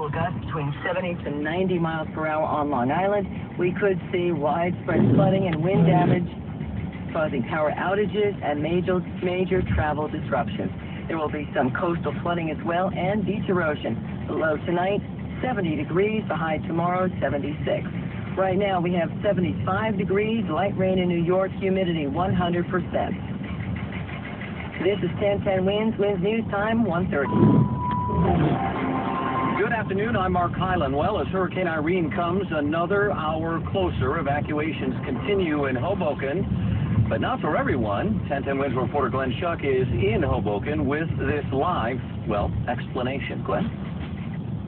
will gust between 70 to 90 miles per hour on Long Island. We could see widespread flooding and wind damage, causing power outages and major travel disruptions. There will be some coastal flooding as well and beach erosion. The low tonight, 70 degrees. The high tomorrow, 76. Right now we have 75 degrees, light rain in New York, humidity 100%. This is 1010 Winds News Time, 1:30. Good afternoon, I'm Mark Hyland. Well, as Hurricane Irene comes another hour closer, evacuations continue in Hoboken, but not for everyone. 1010 Winds reporter Glenn Schuck is in Hoboken with this live, explanation. Glenn?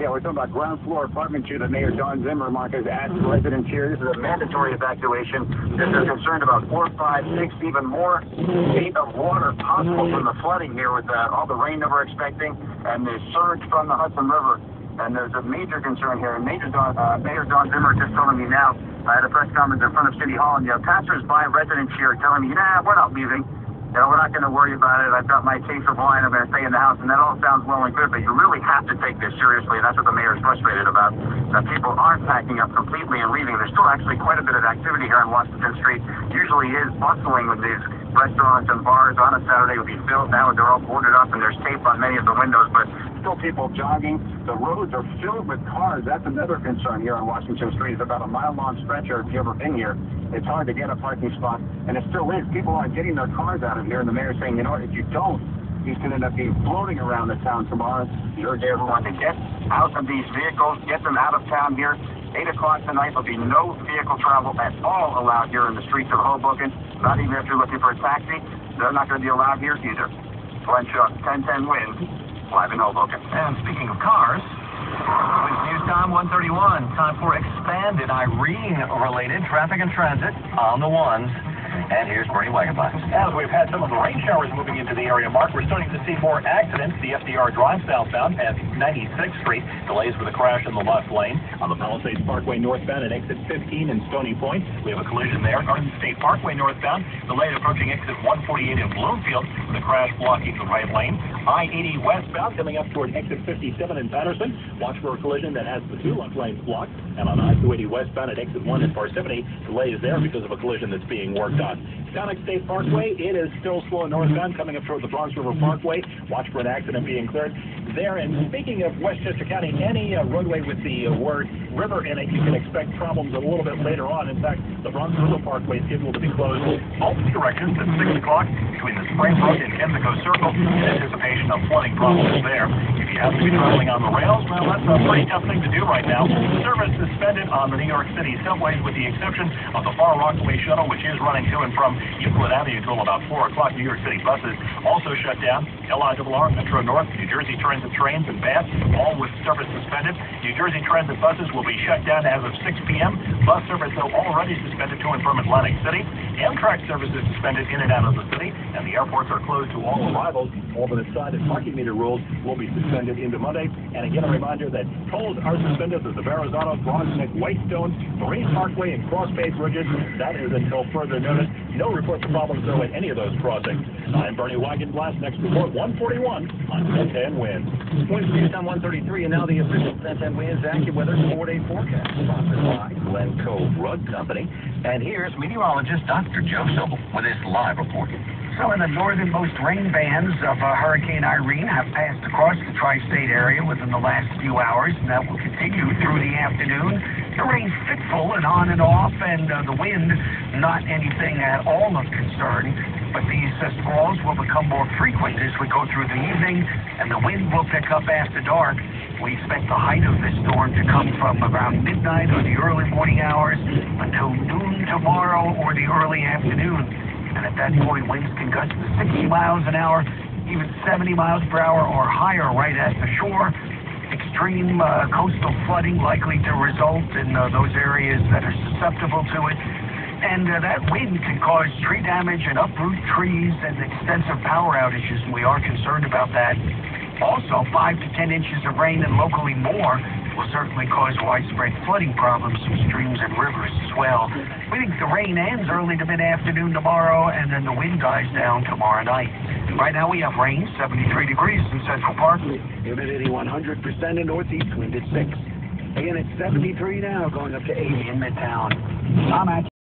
Yeah, we're talking about ground floor apartment 2 that Mayor Don Zimmer, Mark, has asked residents here. This is a mandatory evacuation. They're concerned about 4, 5, 6, even more feet of water possible from the flooding here with all the rain that we're expecting and the surge from the Hudson River. And there's a major concern here. And Mayor Don Zimmer just telling me now, I had a press conference in front of City Hall, and passers-by residents here telling me, we're not leaving. We're not going to worry about it. I've got my case of wine. I'm going to stay in the house. And that all sounds well and good, but you really have to take this seriously. And that's what the mayor is frustrated about, that people aren't packing up completely and leaving. There's still actually quite a bit of activity here on Washington Street. Usually is bustling with these restaurants and bars on a Saturday would be filled. Now they're all boarded up and there's tape on many of the windows, but still people jogging. The roads are filled with cars. That's another concern here on Washington Street. It's about a mile-long stretch, or if you've ever been here, it's hard to get a parking spot, and it still is. People aren't getting their cars out of here, and the mayor's saying, if you don't, he's going to end up being floating around the town tomorrow. You urge everyone to get out of these vehicles, get them out of town here. 8 o'clock tonight, there'll be no vehicle travel at all allowed here in the streets of Hoboken. Not even if you're looking for a taxi. They're not going to be allowed here either. Glenn Schuck, 1010 Winds, live in Hoboken. And speaking of cars, Winds News Time 1:31. Time for expanded Irene-related traffic and transit on the ones. And here's Bernie Wagenbach. As we've had some of the rain showers moving into the area, Mark, we're starting to see more accidents. The FDR Drive southbound at 96th Street. Delays with a crash in the left lane. On the Palisades Parkway northbound at exit 15 in Stony Point, we have a collision there. Garden State Parkway northbound, delayed approaching exit 148 in Bloomfield with a crash blocking the right lane. I-80 westbound coming up toward exit 57 in Patterson. Watch for a collision that has the 2 left lanes blocked. And on I-280 westbound at exit 1 in Parsippany, delays there because of a collision that's being worked on. Sonic State Parkway, it is still slow northbound coming up toward the Bronx River Parkway. Watch for an accident being cleared there. And speaking of Westchester County, any roadway with the word river in it, you can expect problems a little bit later on. In fact, the Bronx River Parkway is scheduled to be closed both directions at 6 o'clock between the Spring Brook and Kensico Circle in anticipation of flooding problems there. If you happen to be traveling on the rails, well, that's a pretty tough thing to do right now. Service suspended on the New York City subways with the exception of the Far Rockaway Shuttle, which is running to and from Euclid Avenue until about 4 o'clock. New York City buses also shut down. LIRR, Metro North, New Jersey Transit trains and Bath, all with service suspended. New Jersey Transit buses will be shut down as of 6 p.m. Bus service, though, already suspended to and from Atlantic City. Amtrak service is suspended in and out of the city, and the airports are closed to all arrivals. Alternate side and parking meter rules will be suspended into Monday. And again, a reminder that tolls are suspended at the Verrazano, Bronx-Neck, Whitestone, Marine Parkway, and Cross Bay bridges. That is until further notice. No reports of problems, though, at any of those crossings. I'm Bernie Wagenblatt. Next report, 141 on 1010 Winds. Winds News on 133, and now the official 1010 Winds AccuWeather 4-day forecast. Sponsored by Glencoe Rug Company. And here's meteorologist Dr. Joe Sobel with his live report. So in the northernmost rain bands of Hurricane Irene have passed across the tri-state area within the last few hours, and that will continue through the afternoon. The rain fitful and on and off, and the wind not anything at all of concern. But these squalls will become more frequent as we go through the evening, and the wind will pick up after dark. We expect the height of this storm to come from around midnight or the early morning hours until noon tomorrow or the early afternoon. And at that point, winds can gust to 60 miles an hour, even 70 miles per hour or higher right at the shore. Extreme coastal flooding likely to result in those areas that are susceptible to it. And that wind can cause tree damage and uproot trees and extensive power outages, and we are concerned about that. Also, 5 to 10 inches of rain and locally more will certainly cause widespread flooding problems from streams and rivers as well. We think the rain ends early to mid-afternoon tomorrow, and then the wind dies down tomorrow night. Right now we have rain, 73 degrees in Central Park. Humidity 100% in northeast wind at 6. Again, it's 73 now, going up to 80 in Midtown. I'm at